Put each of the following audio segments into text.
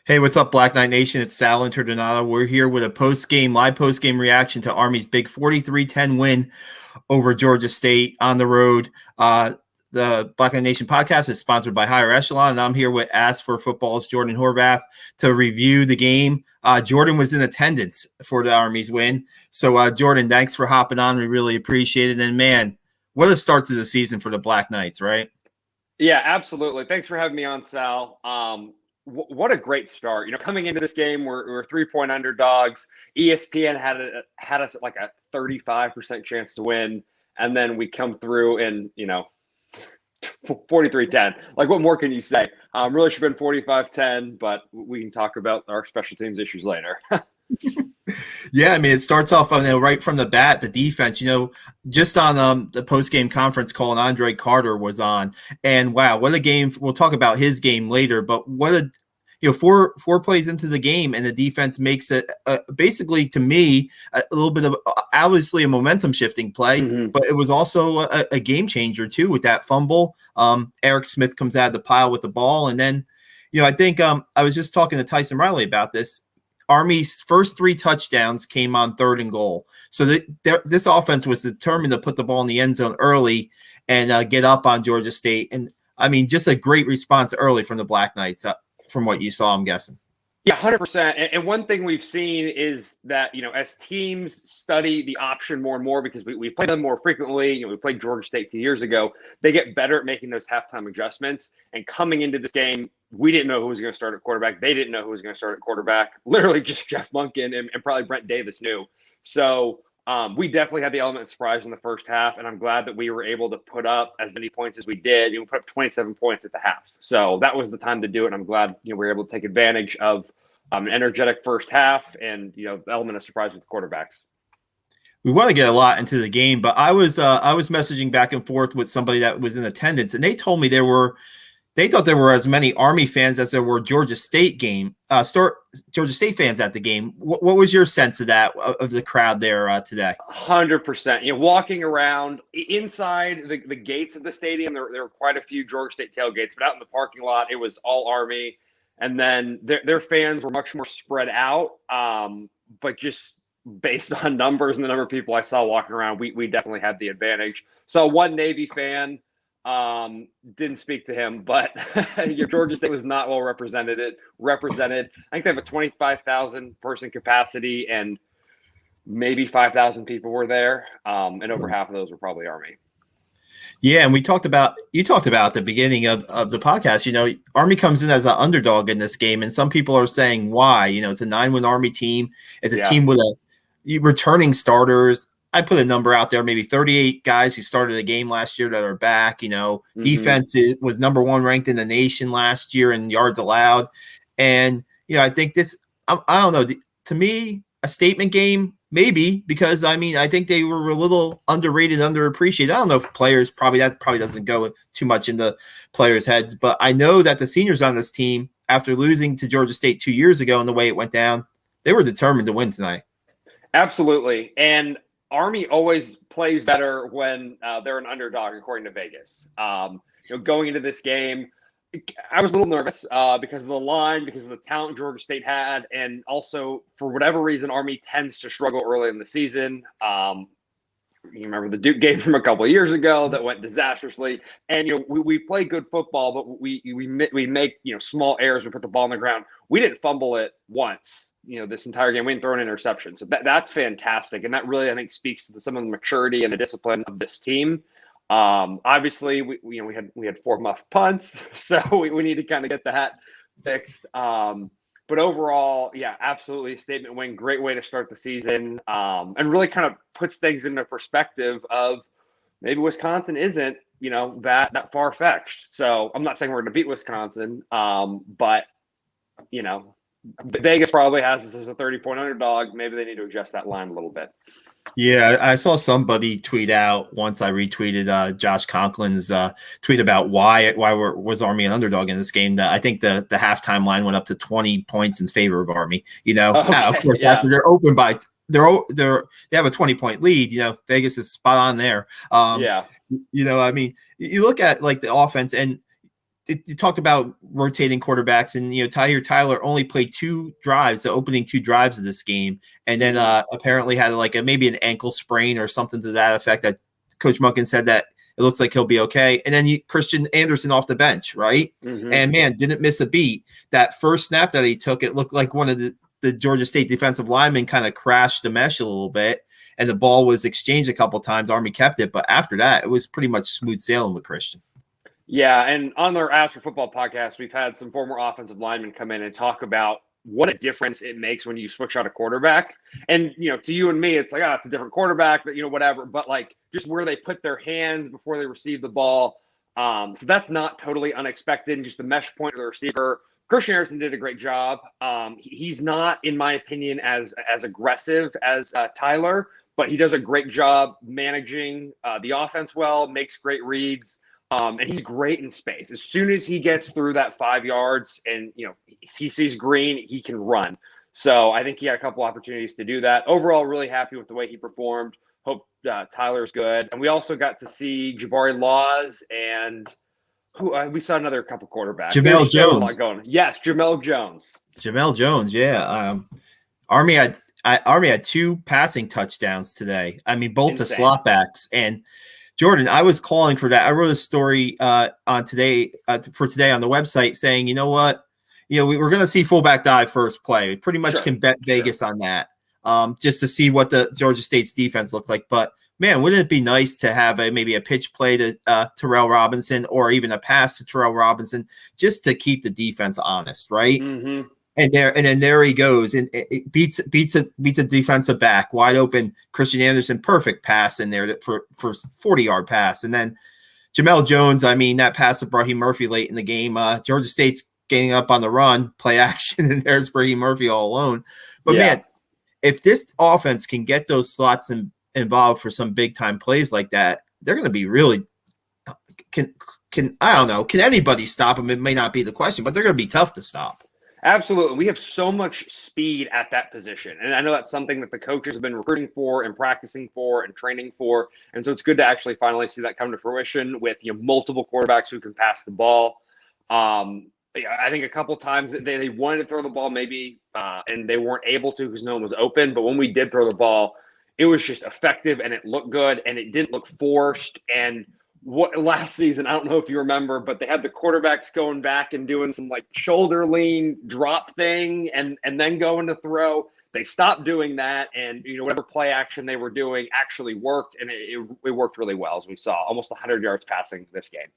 Hey, what's up, Black Knight Nation? It's Sal Interdonado. We're here with a live post-game reaction to Army's big 43-10 win over Georgia State on the road. The Black Knight Nation podcast is sponsored by Higher Echelon, and I'm here with Ask for Football's Jordan Horvath to review the game. Jordan was in attendance for the Army's win. So, Jordan, thanks for hopping on. We really appreciate it. And, man, what a start to the season for the Black Knights, right? Yeah, absolutely. Thanks for having me on, Sal. What a great start. Coming into this game, we're 3-point underdogs. ESPN had us at like a 35% chance to win, and then we come through and 43-10. Like, what more can you say? Really should have been 45-10, but we can talk about our special teams issues later. Yeah, I mean, it starts off right from the bat, the defense, just on the post-game conference call, and Andre Carter was on. And wow, what a game. We'll talk about his game later, but what a four plays into the game, and the defense makes it basically, to me, a little bit of obviously a momentum shifting play, but it was also a game changer too with that fumble. Eric Smith comes out of the pile with the ball, and then I think I was just talking to Tyson Riley about this. Army's first 3 touchdowns came on 3rd and goal. So this offense was determined to put the ball in the end zone early and get up on Georgia State. And, I mean, just a great response early from the Black Knights from what you saw, I'm guessing. Yeah, 100%. And one thing we've seen is that, as teams study the option more and more, because we play them more frequently, we played Georgia State 2 years ago, they get better at making those halftime adjustments. And coming into this game, we didn't know who was going to start at quarterback. They didn't know who was going to start at quarterback. Literally just Jeff Monken and probably Brent Davis knew. So we definitely had the element of surprise in the first half, and I'm glad that we were able to put up as many points as we did. We put up 27 points at the half. So that was the time to do it, and I'm glad we were able to take advantage of an energetic first half and the element of surprise with the quarterbacks. We want to get a lot into the game, but I was messaging back and forth with somebody that was in attendance, and they told me they thought there were as many Army fans as there were Georgia State Georgia State fans at the game. What was your sense of that, of the crowd there today? 100%. Walking around inside the gates of the stadium, there were quite a few Georgia State tailgates, but out in the parking lot, it was all Army. And then their fans were much more spread out, but just based on numbers and the number of people I saw walking around, we definitely had the advantage. So one Navy fan, didn't speak to him, but your Georgia State was not well represented. I think they have a 25,000 person capacity, and maybe 5,000 people were there, and over half of those were probably Army. Yeah, and you talked about at the beginning of the podcast, Army comes in as an underdog in this game, and some people are saying why. It's a 9-win Army team. It's a team with returning starters. I put a number out there, maybe 38 guys who started the game last year that are back. Defense was number 1 ranked in the nation last year in yards allowed. And, I think this, I don't know, to me, a statement game, maybe, because, I think they were a little underrated, underappreciated. I don't know if players that probably doesn't go too much into players' heads, but I know that the seniors on this team, after losing to Georgia State 2 years ago and the way it went down, they were determined to win tonight. Absolutely. And Army always plays better when they're an underdog, according to Vegas. Going into this game, I was a little nervous because of the line, because of the talent Georgia State had, and also for whatever reason, Army tends to struggle early in the season. You remember the Duke game from a couple of years ago that went disastrously, and we play good football, but we make small errors. We put the ball on the ground. We didn't fumble it once. This entire game we didn't throw an interception, so that's fantastic, and that really I think speaks to some of the maturity and the discipline of this team. Obviously, we had 4 muff punts, so we need to kind of get that fixed. But overall, yeah, absolutely a statement win. Great way to start the season, and really kind of puts things into perspective of maybe Wisconsin isn't, that far-fetched. So I'm not saying we're going to beat Wisconsin, but, Vegas probably has this as a 30-point underdog. Maybe they need to adjust that line a little bit. Yeah, I saw somebody tweet out once. I retweeted Josh Conklin's tweet about why was Army an underdog in this game. That I think the halftime line went up to 20 points in favor of Army. Of course, after they're open by they have a 20-point lead. Vegas is spot on there. You look at like the offense, and you talked about rotating quarterbacks, and Tyler only played 2 drives, the opening 2 drives of this game, and then apparently had like maybe an ankle sprain or something to that effect. That Coach Munkin said that it looks like he'll be okay. And then Christian Anderson off the bench, right? And man, didn't miss a beat. That first snap that he took, it looked like one of the Georgia State defensive linemen kind of crashed the mesh a little bit, and the ball was exchanged a couple times. Army kept it, but after that, it was pretty much smooth sailing with Christian. Yeah, and on their Ask for Football podcast, we've had some former offensive linemen come in and talk about what a difference it makes when you switch out a quarterback. And, to you and me, it's like, it's a different quarterback, but, whatever. But, like, just where they put their hands before they receive the ball. So that's not totally unexpected. And just the mesh point of the receiver. Christian Anderson did a great job. He's not, in my opinion, as aggressive as Tyler, but he does a great job managing the offense well, makes great reads. And he's great in space. As soon as he gets through that 5 yards and, he sees green, he can run. So I think he had a couple opportunities to do that. Overall, really happy with the way he performed. Hope Tyler's good. And we also got to see Jabari Laws and we saw another couple quarterbacks. Jamel Jones. Yes, Jamel Jones. Jamel Jones, yeah. Army had 2 passing touchdowns today. I mean, both the slot backs. And Jordan, I was calling for that. I wrote a story for today on the website saying, you know what, we're going to see fullback dive first play. We pretty much can bet Vegas on that, just to see what the Georgia State's defense looks like. But man, wouldn't it be nice to have maybe a pitch play to Terrell Robinson, or even a pass to Terrell Robinson, just to keep the defense honest, right? Mm-hmm. And then there he goes, and it beats a defensive back wide open. Christian Anderson, perfect pass in there for 40-yard pass. And then Jamel Jones, I mean, that pass to Brahim Murphy late in the game. Georgia State's getting up on the run, play action, and there's Brahim Murphy all alone. But man, if this offense can get those slots involved for some big time plays like that, they're going to be really can I don't know, can anybody stop them? It may not be the question, but they're going to be tough to stop. Absolutely. We have so much speed at that position. And I know that's something that the coaches have been recruiting for and practicing for and training for. And so it's good to actually finally see that come to fruition with multiple quarterbacks who can pass the ball. I think a couple times they wanted to throw the ball maybe and they weren't able to because no one was open. But when we did throw the ball, it was just effective and it looked good and it didn't look forced. And last season, I don't know if you remember, but they had the quarterbacks going back and doing some like shoulder lean drop thing and then going to throw. They stopped doing that, and whatever play action they were doing actually worked, and it worked really well, as we saw, almost 100 yards passing this game.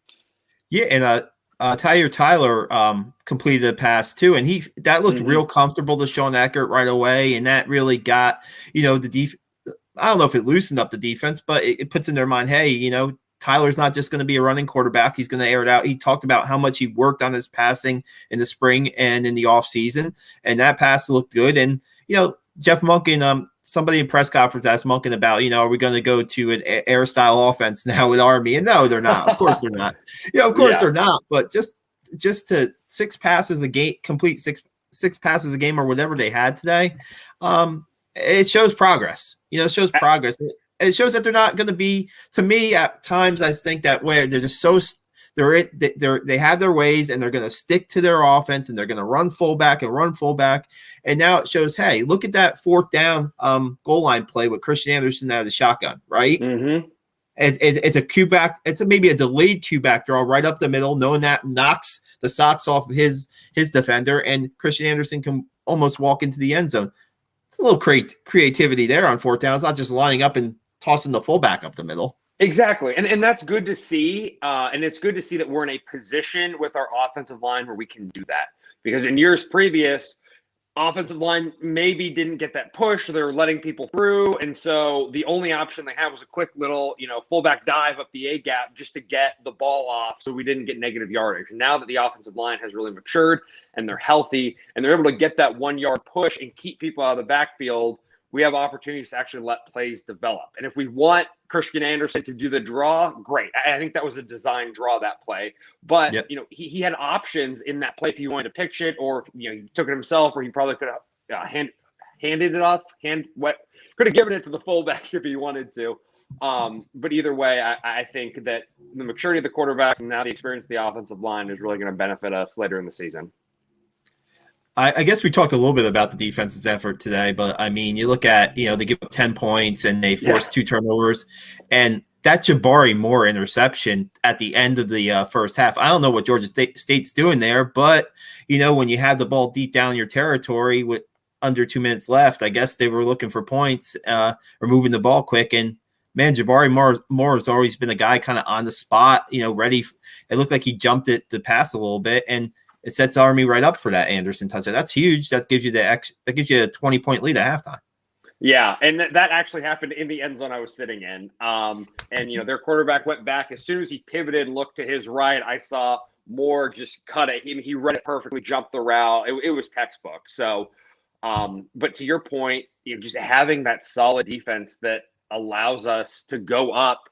Yeah, and Tyler completed a pass too, and that looked real comfortable to Sean Eckert right away, and that really got the I don't know if it loosened up the defense, but it puts in their mind, hey, Tyler's not just going to be a running quarterback. He's going to air it out. He talked about how much he worked on his passing in the spring and in the offseason, and that pass looked good. And, Jeff Monken, somebody in press conference asked Monken about, are we going to go to an air style offense now with Army? And no, they're not. Of course they're not. Of course they're not. But just to 6 passes a game, complete six passes a game or whatever they had today, it shows progress. It shows progress. It shows that they're not going to be, to me, at times, I think that where they're just so they have their ways and they're going to stick to their offense and they're going to run fullback. And now it shows, hey, look at that 4th down goal line play with Christian Anderson out of the shotgun, right? Mm-hmm. It's a Q back. It's maybe a delayed Q back draw right up the middle, knowing that knocks the socks off of his defender, and Christian Anderson can almost walk into the end zone. It's a little creativity there on 4th down. It's not just lining up and tossing the fullback up the middle. Exactly. And that's good to see. And it's good to see that we're in a position with our offensive line where we can do that. Because in years previous, offensive line maybe didn't get that push. They were letting people through. And so the only option they had was a quick little, fullback dive up the A gap just to get the ball off so we didn't get negative yardage. And now that the offensive line has really matured and they're healthy and they're able to get that 1-yard push and keep people out of the backfield, we have opportunities to actually let plays develop. And if we want Christian Anderson to do the draw, great. I think that was a design draw, that play. But, he had options in that play if he wanted to pitch it, or, he took it himself, or he probably could have handed it off, could have given it to the fullback if he wanted to. But either way, I think that the maturity of the quarterbacks and now the experience of the offensive line is really going to benefit us later in the season. I guess we talked a little bit about the defense's effort today, but I mean, you look at, they give up 10 points and they force 2 turnovers, and that Jabari Moore interception at the end of the first half. I don't know what Georgia State's doing there, but, when you have the ball deep down your territory with under 2 minutes left, I guess they were looking for points or moving the ball quick. And, man, Jabari Moore has always been a guy kind of on the spot, ready. It looked like he jumped it to pass a little bit, and it sets Army right up for that Anderson touchdown. That's huge. That gives you a 20-point lead at halftime. Yeah, and that actually happened in the end zone I was sitting in. And their quarterback went back as soon as he pivoted, looked to his right. I saw Moore just cut it. He read it perfectly, jumped the route. It was textbook. So, but to your point, just having that solid defense that allows us to go up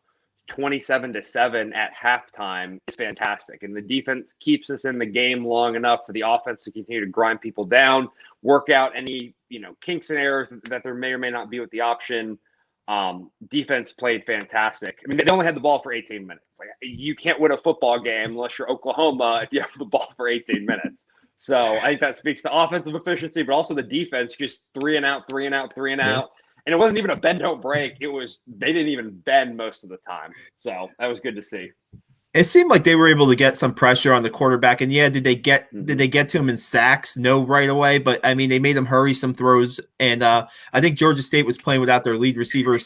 27-7 at halftime is fantastic. And the defense keeps us in the game long enough for the offense to continue to grind people down, work out any, kinks and errors that there may or may not be with the option. Defense played fantastic. I mean, they only had the ball for 18 minutes. Like, you can't win a football game unless you're Oklahoma if you have the ball for 18 minutes. So I think that speaks to offensive efficiency, but also the defense, just 3 and out. And it wasn't even a bend don't break. It was they didn't even bend most of the time. So that was good to see. It seemed like they were able to get some pressure on the quarterback. And did they get to him in sacks? No, right away. But I mean, they made him hurry some throws. And I think Georgia State was playing without their lead receiver,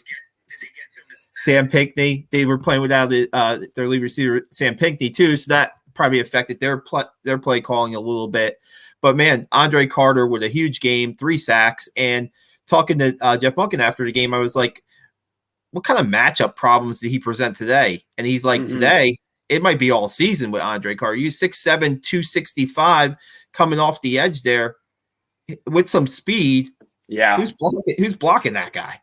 Sam Pinckney. They were playing without their lead receiver, Sam Pinckney, too. So that probably affected their play calling a little bit. But man, Andre Carter with a huge game, 3 sacks, and talking to Jeff Munkin after the game, I was like, what kind of matchup problems did he present today? And he's like, today, it might be all season with Andre Carter. You 6'7", 265 coming off the edge there with some speed. Yeah. Who's blocking that guy?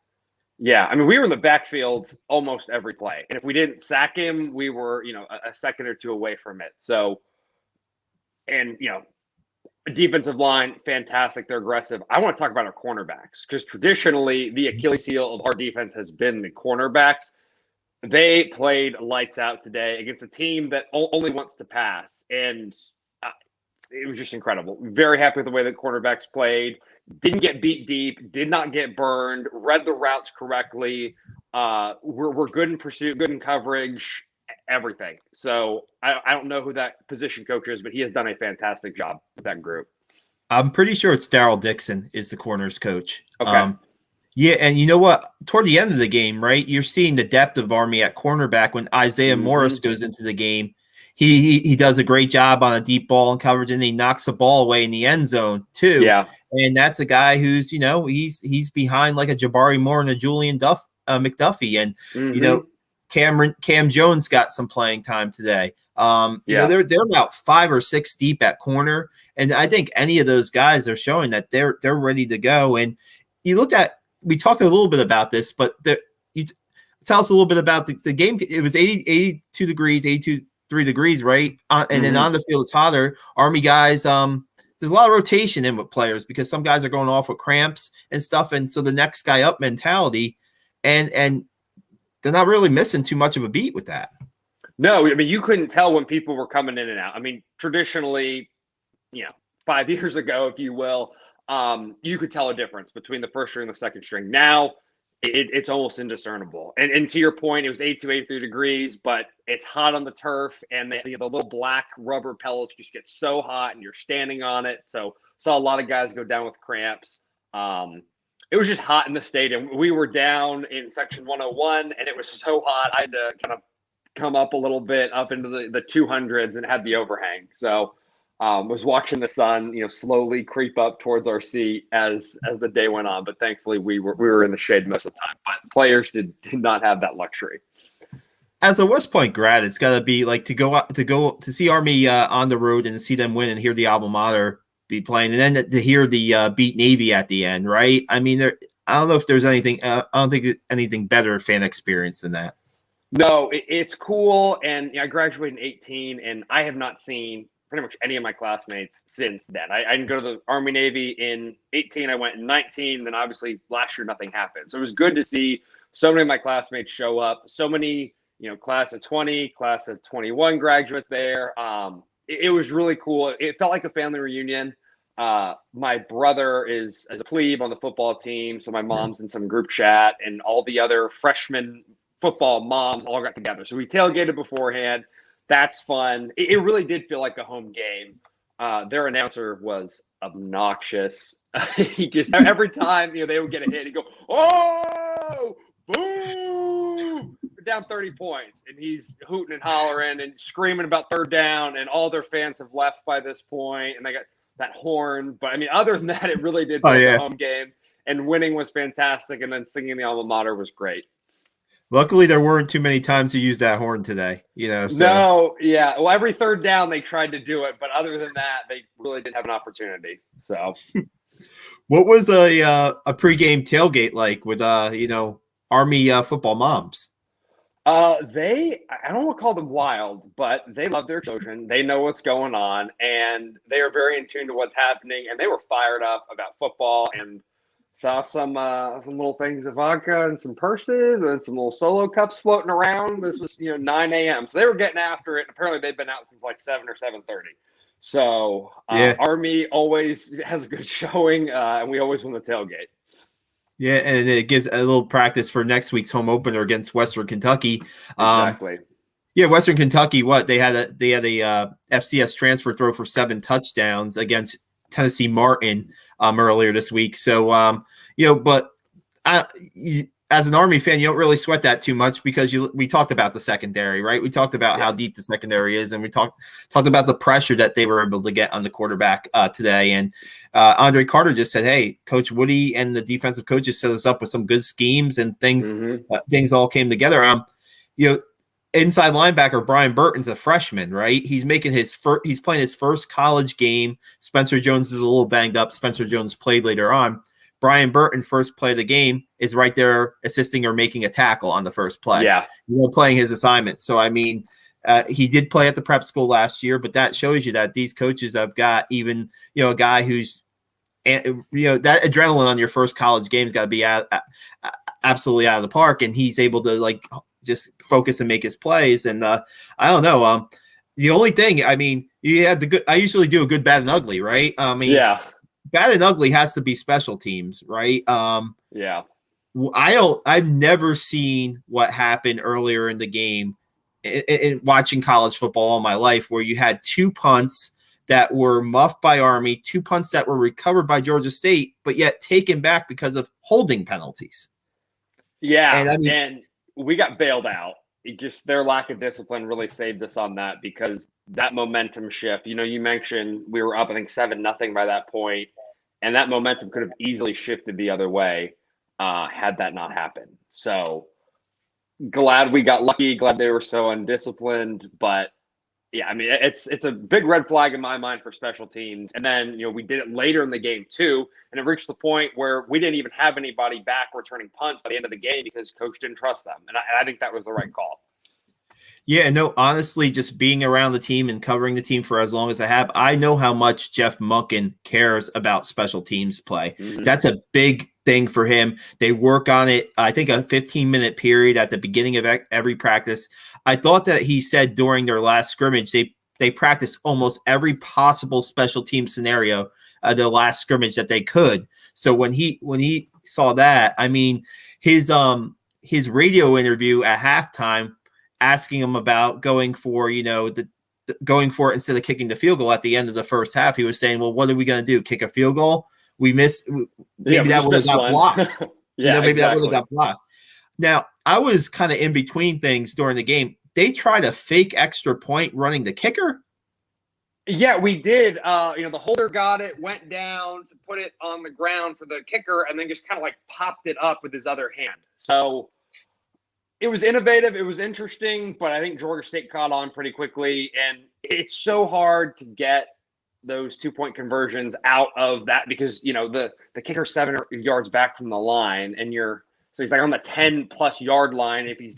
Yeah. I mean, we were in the backfield almost every play. And if we didn't sack him, we were, a second or two away from it. So, and, defensive line, fantastic. They're aggressive. I want to talk about our cornerbacks because traditionally the Achilles heel of our defense has been the cornerbacks. They played lights out today against a team that only wants to pass. And it was just incredible. Very happy with the way the cornerbacks played. Didn't get beat deep, did not get burned, read the routes correctly. We're good in pursuit, good in coverage, everything. So I don't know who that position coach is, but he has done a fantastic job with that group. I'm pretty sure it's Darryl Dixon is the corners coach. Okay. Yeah, and you know what? Toward the end of the game, right, you're seeing the depth of Army at cornerback when Isaiah Morris goes into the game. He does a great job on a deep ball and coverage, and he knocks the ball away in the end zone too. Yeah, and that's a guy who's he's behind like a Jabari Moore and a Julian McDuffie, and Cam Jones got some playing time today. They're about 5 or 6 deep at corner, and I think any of those guys are showing that they're ready to go. And you looked at. We talked a little bit about this, but you tell us a little bit about the game. It was 82 degrees, 83 degrees, right? And then on the field, it's hotter. Army guys, there's a lot of rotation in with players because some guys are going off with cramps and stuff. And so the next guy up mentality, and they're not really missing too much of a beat with that. No, I mean, you couldn't tell when people were coming in and out. I mean, traditionally, 5 years ago, if you will, you could tell a difference between the first string and the second string. Now it's almost indiscernible. And to your point, it was 82, 83 degrees, but it's hot on the turf, and the little black rubber pellets just get so hot, and you're standing on it. So saw a lot of guys go down with cramps. It was just hot in the stadium. We were down in section 101, and it was so hot, I had to kind of come up a little bit up into the 200s and had the overhang. So was watching the sun, slowly creep up towards our seat as the day went on. But thankfully, we were in the shade most of the time. But players did not have that luxury. As a West Point grad, it's got to be like to go to see Army on the road and see them win and hear the alma mater be playing, and then to hear the beat Navy at the end, right? I mean, I don't know if there's anything. I don't think anything better fan experience than that. No, it's cool. And I graduated in 2018, and I have not seen pretty much any of my classmates since then. I didn't go to the Army Navy in 2018. I went in 2019. Then obviously last year nothing happened. So it was good to see so many of my classmates show up. So many, class of 20, class of 21 graduates there. It was really cool. It felt like a family reunion. My brother is as a plebe on the football team, so my mom's in some group chat, and all the other freshman football moms all got together. So we tailgated beforehand. That's fun. It really did feel like a home game. Their announcer was obnoxious. He just every time they would get a hit, he'd go, "Oh, boo!" We're down 30 points, and he's hooting and hollering and screaming about third down, and all their fans have left by this point, and they got that horn. But I mean, other than that, it really did feel like a home game, and winning was fantastic, and then singing the alma mater was great. Luckily, there weren't too many times to use that horn today, So. No, yeah. Well, every third down they tried to do it, but other than that, they really didn't have an opportunity. So, what was a pregame tailgate like with Army football moms? I don't want to call them wild, but they love their children. They know what's going on, and they are very in tune to what's happening. And they were fired up about football, and saw some little things of vodka and some purses and some little solo cups floating around. This was 9 a.m. So they were getting after it. Apparently they've been out since like 7 or 7:30. So Army always has a good showing, and we always win the tailgate. Yeah, and it gives a little practice for next week's home opener against Western Kentucky. Exactly. Yeah, Western Kentucky. They had a FCS transfer throw for 7 touchdowns against Tennessee Martin earlier this week. So but as an Army fan, you don't really sweat that too much because we talked about the secondary, right? We talked about how deep the secondary is, and we talked about the pressure that they were able to get on the quarterback today. And Andre Carter just said, "Hey, Coach Woody and the defensive coaches set us up with some good schemes, and things all came together." Inside linebacker Brian Burton's a freshman, right? He's making he's playing his first college game. Spencer Jones is a little banged up. Spencer Jones played later on. Brian Burton, first play of the game, is right there assisting or making a tackle on the first play. Yeah. Playing his assignment. So, I mean, he did play at the prep school last year, but that shows you that these coaches have got even, a guy who's, that adrenaline on your first college game has got to be absolutely out of the park. And he's able to, just focus and make his plays. And I don't know. The only thing, I mean, you had I usually do a good, bad, and ugly, right? I mean, bad and ugly has to be special teams, right? I've never seen what happened earlier in the game in watching college football all my life, where you had 2 punts that were muffed by Army, 2 punts that were recovered by Georgia State, but yet taken back because of holding penalties. Yeah, and we got bailed out. Their lack of discipline really saved us on that, because that momentum shift, you mentioned we were up, I think 7-0 by that point, and that momentum could have easily shifted the other way had that not happened. So glad we got lucky, glad they were so undisciplined. But yeah, I mean, it's a big red flag in my mind for special teams. And then, we did it later in the game too. And it reached the point where we didn't even have anybody back returning punts by the end of the game because coach didn't trust them. And I think that was the right call. Yeah, no, honestly, just being around the team and covering the team for as long as I have, I know how much Jeff Monken cares about special teams play. Mm-hmm. That's a big thing for him. They work on it, I think, a 15-minute period at the beginning of every practice. I thought that he said during their last scrimmage, they practiced almost every possible special team scenario, the last scrimmage that they could. So when he saw that, I mean, his radio interview at halftime, asking him about going for it instead of kicking the field goal at the end of the first half. He was saying, well, what are we going to do? Kick a field goal? We missed. Maybe that would have got blocked. Maybe that would have got blocked. Now, I was kind of in between things during the game. They tried a fake extra point running the kicker. Yeah, we did. The holder got it, went down to put it on the ground for the kicker, and then just kind of popped it up with his other hand. So it was innovative. It was interesting, but I think Georgia State caught on pretty quickly. And it's so hard to get those 2-point conversions out of that because, the kicker's 7 yards back from the line, and so he's on the 10+ yard line. If he's,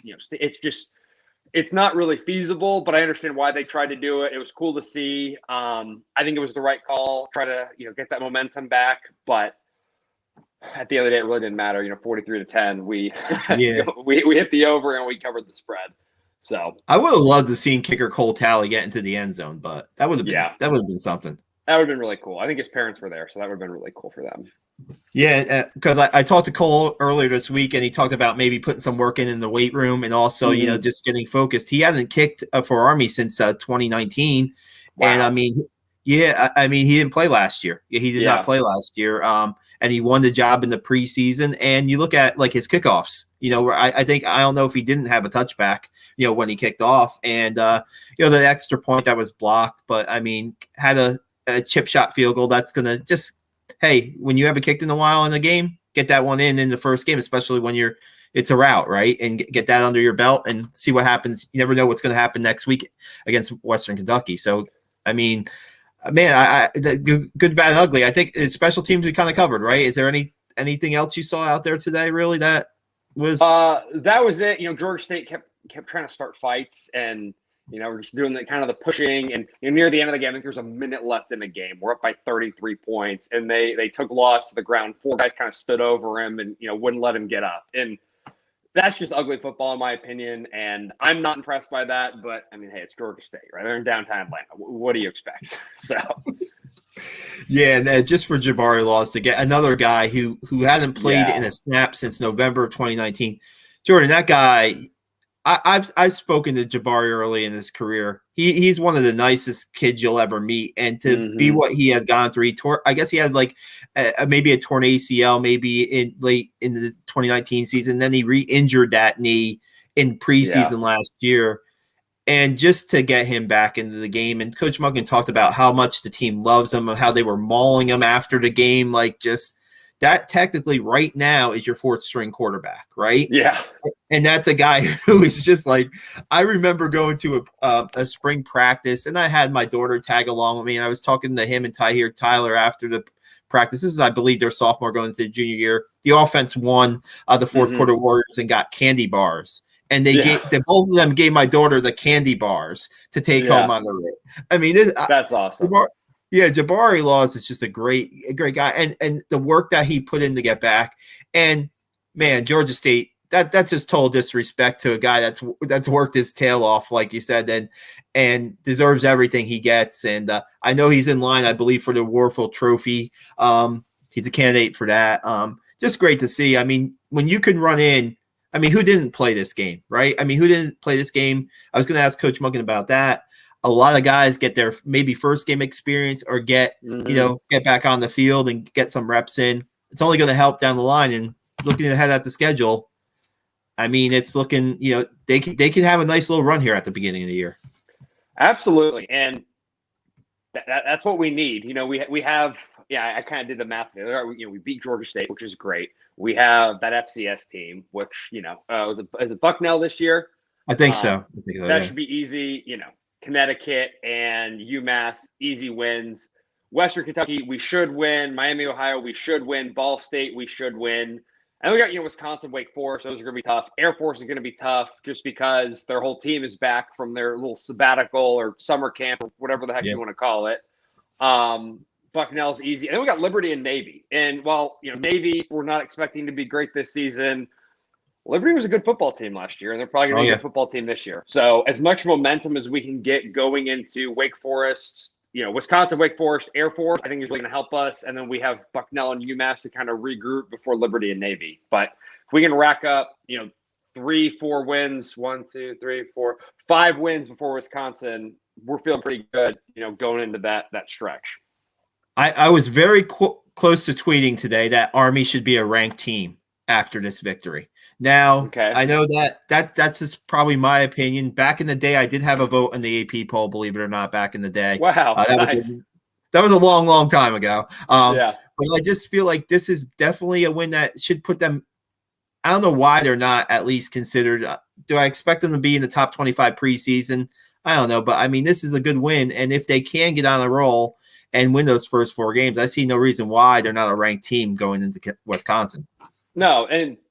it's not really feasible, but I understand why they tried to do it. It was cool to see. I think it was the right call, try to, get that momentum back. But at the end of the day, it really didn't matter. 43-10, we Yeah. we hit the over and we covered the spread. So I would have loved to seen kicker Cole Talley get into the end zone, but that would have been something. That would have been really cool. I think his parents were there, so that would have been really cool for them. Yeah, because I talked to Cole earlier this week, and he talked about maybe putting some work in the weight room, and also just getting focused. He hasn't kicked for Army since 2019, wow. And I mean, he didn't play last year. He did not play last year, and he won the job in the preseason. And you look at like his kickoffs, where I don't know if he didn't have a touchback, when he kicked off, and the extra point that was blocked, but I mean, had a chip shot field goal that's gonna just. Hey, when you haven't kicked in a while in a game, get that one in the first game, especially when it's a route, right? And get that under your belt and see what happens. You never know what's going to happen next week against Western Kentucky. So, I mean, man, the good, bad, and ugly. I think special teams we kind of covered, right? Is there anything else you saw out there today? Really, that was it. Georgia State kept trying to start fights and. We're just doing the kind of the pushing, and near the end of the game, I think there's a minute left in the game. We're up by 33 points, and they took loss to the ground. 4 guys kind of stood over him and wouldn't let him get up, and that's just ugly football in my opinion. And I'm not impressed by that. But I mean, hey, it's Georgia State, right? They're in downtown Atlanta. What do you expect? So. Yeah, and just for Jabari Laws to get another guy who hadn't played in a snap since November of 2019, Jordan, that guy. I've spoken to Jabari early in his career. He's one of the nicest kids you'll ever meet, and to be what he had gone through, I guess he had like maybe a torn ACL, maybe in late in the 2019 season. Then he re-injured that knee in preseason last year, and just to get him back into the game. And Coach Munkin talked about how much the team loves him and how they were mauling him after the game, like just. That technically right now is your 4th string quarterback, right? Yeah. And that's a guy who is just like, I remember going to a spring practice and I had my daughter tag along with me. And I was talking to him and Tyler after the practice. This is, I believe, their sophomore going into the junior year. The offense won the 4th quarter Warriors and got candy bars. And both of them gave my daughter the candy bars to take home on the road. I mean, that's awesome. Yeah, Jabari Laws is just a great guy, and the work that he put in to get back, and man, Georgia State that's just total disrespect to a guy that's worked his tail off, like you said, and deserves everything he gets. And I know he's in line, I believe, for the Warfield Trophy. He's a candidate for that. Just great to see. I mean, when you can run in, I mean, who didn't play this game, right? I mean, who didn't play this game? I was going to ask Coach Munkin about that. A lot of guys get their maybe first game experience or get back on the field and get some reps in. It's only going to help down the line. And looking ahead at the schedule, I mean, it's looking, they can have a nice little run here at the beginning of the year. Absolutely. And that's what we need. We have, I kind of did the math there. We beat Georgia State, which is great. We have that FCS team, which, is it Bucknell this year? I think so. That should be easy, Connecticut and UMass, easy wins. Western Kentucky, we should win. Miami, Ohio, we should win. Ball State, we should win. And we got, Wisconsin, Wake Forest. Those are going to be tough. Air Force is going to be tough just because their whole team is back from their little sabbatical or summer camp or whatever the heck you want to call it. Bucknell's easy. And then we got Liberty and Navy. And while, Navy, we're not expecting to be great this season, Liberty was a good football team last year, and they're probably going to be a good football team this year. So as much momentum as we can get going into Wake Forest, Wisconsin, Wake Forest, Air Force, I think is really going to help us. And then we have Bucknell and UMass to kind of regroup before Liberty and Navy. But if we can rack up, 3-4 wins, 5 wins before Wisconsin, we're feeling pretty good, going into that stretch. I was very close to tweeting today that Army should be a ranked team after this victory. Now, I know that's just probably my opinion. Back in the day, I did have a vote in the AP poll, believe it or not, back in the day. Wow, nice. That was a long, long time ago. But I just feel like this is definitely a win that should put them – I don't know why they're not at least considered. Do I expect them to be in the top 25 preseason? I don't know. But, I mean, this is a good win. And if they can get on a roll and win those first 4 games, I see no reason why they're not a ranked team going into Wisconsin. No, and –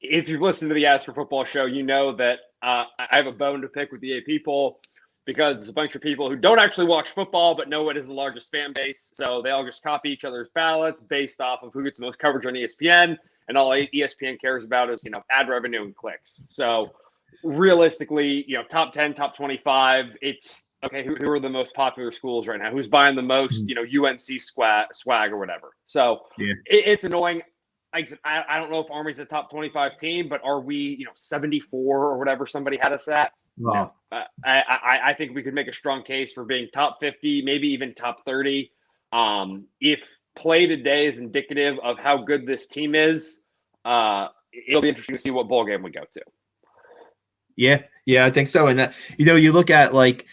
if you've listened to the Ask for Football show, you know that I have a bone to pick with the AP poll. because it's a bunch of people who don't actually watch football but know it is the largest fan base. So they all just copy each other's ballots based off of who gets the most coverage on ESPN, and all ESPN cares about is ad revenue and clicks. So realistically, top 10, top 25, it's okay. Who are the most popular schools right now? Who's buying the most UNC swag or whatever? So it's annoying. I don't know if Army's a top 25 team, but are we 74 or whatever somebody had us at? Wow. No. I think we could make a strong case for being top 50, maybe even top 30. If play today is indicative of how good this team is, it'll be interesting to see what bowl game we go to. Yeah, I think so. And you look at like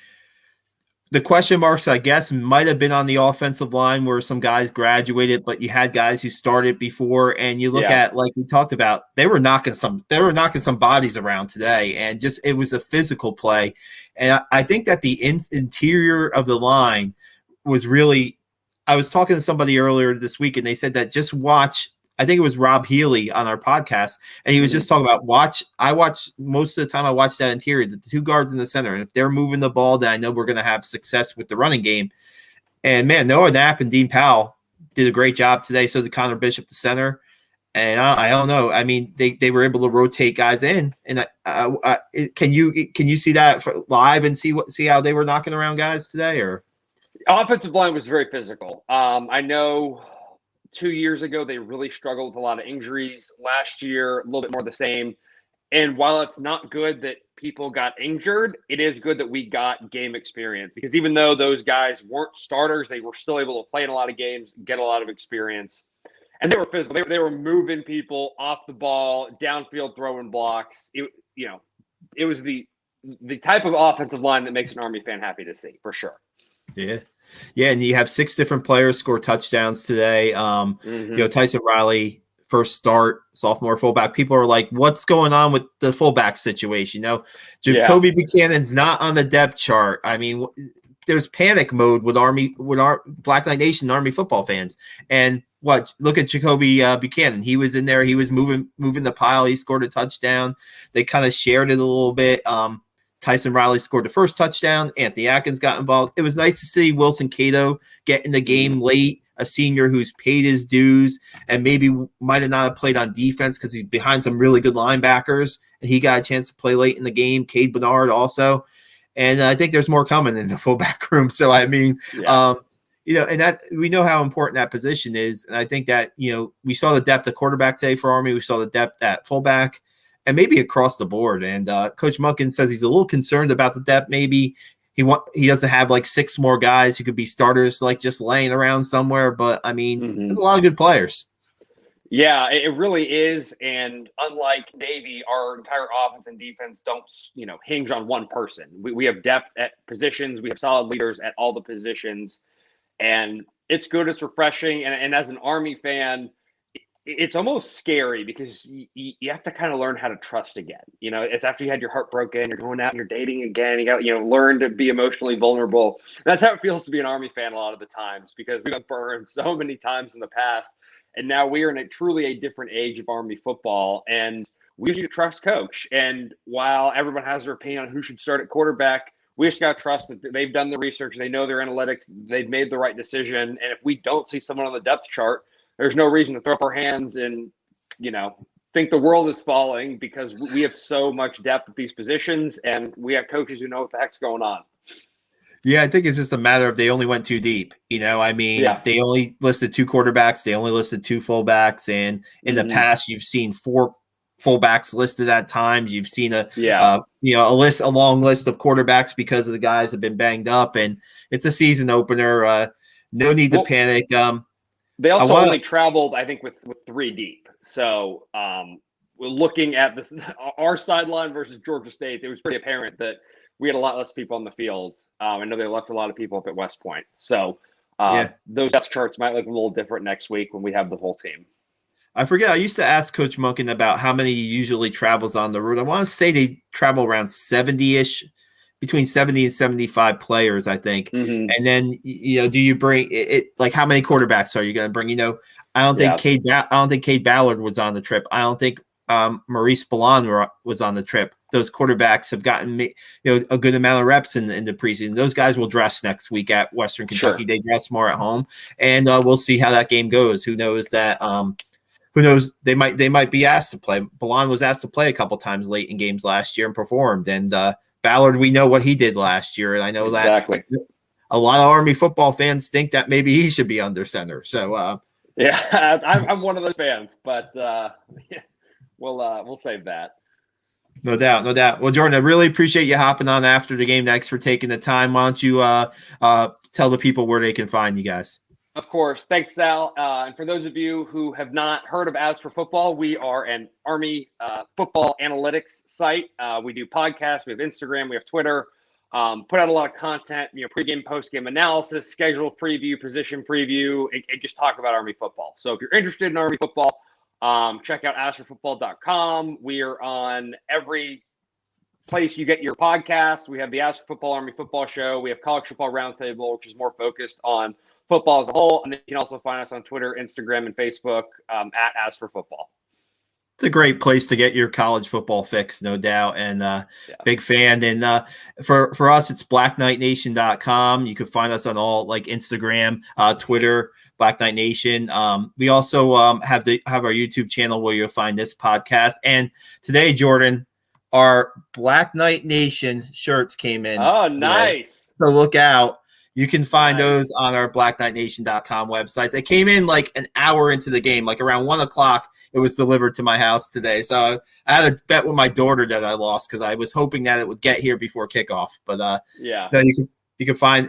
the question marks, I guess, might have been on the offensive line where some guys graduated, but you had guys who started before. And you look at, like we talked about, they were knocking some bodies around today, and just it was a physical play. And I think that the interior of the line was really. I was talking to somebody earlier this week, and they said that just watch. I think it was Rob Healy on our podcast, and he was just talking about I watch most of the time. I watch that interior, the two guards in the center, and if they're moving the ball, then I know we're going to have success with the running game. And man, Noah Knapp and Dean Powell did a great job today. So did Connor Bishop, the center. And I don't know. I mean, they were able to rotate guys in. And can you see that live and see how they were knocking around guys today? Or offensive line was very physical. I know. 2 years ago, they really struggled with a lot of injuries. Last year, a little bit more the same. And while it's not good that people got injured, it is good that we got game experience, because even though those guys weren't starters, they were still able to play in a lot of games, get a lot of experience. And they were physical. They were moving people off the ball, downfield throwing blocks. It was the type of offensive line that makes an Army fan happy to see, for sure. Yeah, and you have 6 different players score touchdowns today. Tyson Riley, first start, sophomore fullback. People are like, "What's going on with the fullback situation?" Jacoby Buchanan's not on the depth chart. I mean, there's panic mode with our Black Knight Nation Army football fans. And look at Jacoby Buchanan. He was in there. He was moving the pile. He scored a touchdown. They kind of shared it a little bit. Tyson Riley scored the first touchdown. Anthony Atkins got involved. It was nice to see Wilson Cato get in the game late, a senior who's paid his dues and maybe might have not played on defense because he's behind some really good linebackers, and he got a chance to play late in the game. Cade Bernard also. And I think there's more coming in the fullback room. So, I mean, and that we know how important that position is. And I think that, we saw the depth of quarterback today for Army. We saw the depth at fullback. And maybe across the board. And Coach Munkin says he's a little concerned about the depth. Maybe he doesn't have like 6 more guys who could be starters, like just laying around somewhere. But I mean, there's a lot of good players. Yeah, it really is. And unlike Navy, our entire offense and defense don't, hinge on one person. We have depth at positions. We have solid leaders at all the positions. And it's good. It's refreshing. And as an Army fan, it's almost scary because you have to kind of learn how to trust again. It's after you had your heart broken, you're going out and you're dating again. You got learn to be emotionally vulnerable. That's how it feels to be an Army fan a lot of the times, because we got burned so many times in the past, and now we are in truly a different age of Army football, and we need to trust coach. And while everyone has their opinion on who should start at quarterback, we just got to trust that they've done the research, they know their analytics, they've made the right decision. And if we don't see someone on the depth chart, there's no reason to throw up our hands and, think the world is falling, because we have so much depth at these positions, and we have coaches who know what the heck's going on. Yeah, I think it's just a matter of they only went too deep. They only listed 2 quarterbacks. They only listed 2 fullbacks. And in the past, you've seen 4 fullbacks listed at times. You've seen a long list of quarterbacks because of the guys have been banged up. And it's a season opener. No need to panic. They also only traveled, I think, with 3 deep. So we're looking at this, our sideline versus Georgia State. It was pretty apparent that we had a lot less people on the field. I know they left a lot of people up at West Point. So those depth charts might look a little different next week when we have the whole team. I forget. I used to ask Coach Munkin about how many he usually travels on the road. I want to say they travel around 70-ish. Between 70 and 75 players, I think. And then, do you bring it? Like, how many quarterbacks are you going to bring? I don't think Cade Ballard was on the trip. I don't think Maurice Ballon was on the trip. those quarterbacks have gotten a good amount of reps in the preseason. Those guys will dress next week at Western Kentucky. Sure. They dress more at home, and we'll see how that game goes. Who knows that? Who knows? They might be asked to play. Ballon was asked to play a couple times late in games last year and performed. And Ballard, we know what he did last year, and I know exactly. that a lot of Army football fans think that maybe he should be under center. So yeah, I'm one of those fans, but we'll save that. No doubt, no doubt. Well, Jordan, I really appreciate you hopping on after the game. Thanks for taking the time. Why don't you tell the people where they can find you guys? Of course. Thanks, Sal. And for those of you who have not heard of As for Football, we are an Army football analytics site. We do podcasts, we have Instagram, we have Twitter, put out a lot of content, pregame, postgame analysis, schedule preview, position preview, and just talk about Army football. So if you're interested in Army football, check out asforfootball.com. We are on every place you get your podcasts. We have the As for Football Army Football Show. We have College Football Roundtable, which is more focused on football as a whole. And then you can also find us on Twitter, Instagram, and Facebook at As for Football. It's a great place to get your college football fix, no doubt. And big fan. And for us, it's blackknightnation.com. You can find us on all like Instagram, Twitter, Black Knight Nation. We also have our YouTube channel where you'll find this podcast. And today, Jordan, our Black Knight Nation shirts came in. Oh, today. nice. So look out. You can find those on our blackknightnation.com websites. It came in like an hour into the game, like around 1 o'clock. It was delivered to my house today. So I had a bet with my daughter that I lost because I was hoping that it would get here before kickoff. But no, you can find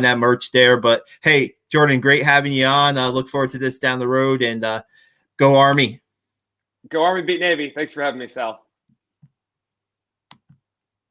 that merch there. But hey, Jordan, great having you on. Look forward to this down the road, and go Army. Go Army, beat Navy. Thanks for having me, Sal.